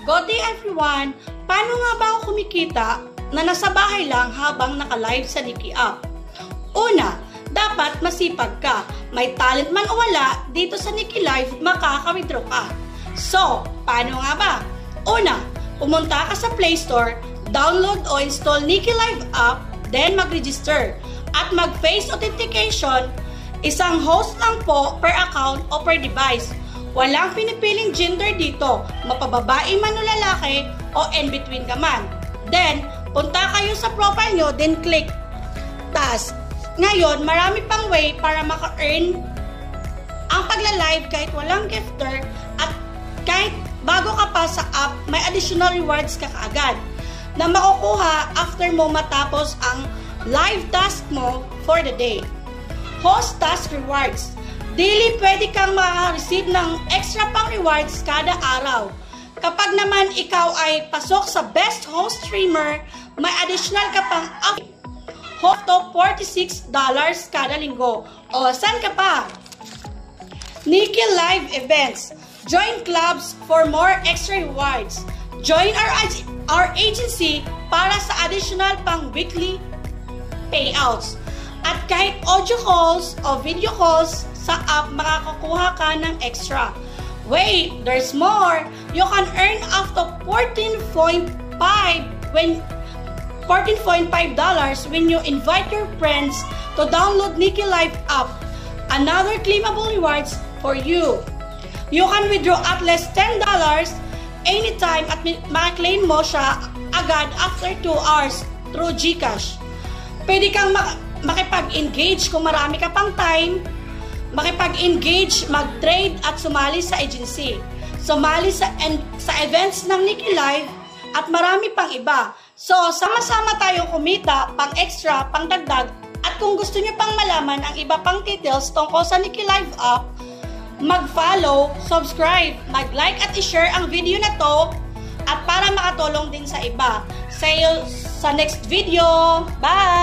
Good day everyone! Paano nga ba ako kumikita na nasa bahay lang habang naka-live sa Nikki app? Una, dapat masipag ka. May talent man o wala, dito sa Nikki Live makaka-withdraw ka. So, paano nga ba? Una, pumunta ka sa Play Store, download o install Nikki Live app, then mag-register. At mag-face authentication, isang host lang po per account o per device. Walang pinipiling gender dito, mapababae man o lalaki o in between ka man. Then, punta kayo sa profile nyo, then click task. Ngayon, marami pang way para maka-earn ang pagla-live kahit walang gifter at kahit bago ka pa sa app, may additional rewards ka kaagad na makukuha after mo matapos ang live task mo for the day. Host task rewards. Daily pwede kang maka-receive ng extra pang rewards kada araw. Kapag naman ikaw ay pasok sa best host streamer, may additional ka pang up to $46 kada linggo. O, saan ka pa? Nikki Live Events. Join clubs for more extra rewards. Join our agency para sa additional pang weekly payouts. At kahit audio calls o video calls sa app, makakakuha ka ng extra. Wait, there's more! You can earn up to $14.5 when you invite your friends to download Nikki Live app. Another claimable rewards for you. You can withdraw at least $10 anytime at maka-claim mo siya agad after 2 hours through GCash. Pwede kang makipag-engage kung marami ka pang time, makipag-engage, mag-trade at sumali sa agency. Sumali sa events ng Nikki Live at marami pang iba. So, sama-sama tayong kumita, pang extra, pang dagdag. At kung gusto nyo pang malaman ang iba pang details tungkol sa Nikki Live app, mag-follow, subscribe, mag-like at i-share ang video na to at para makatulong din sa iba. See you sa next video. Bye!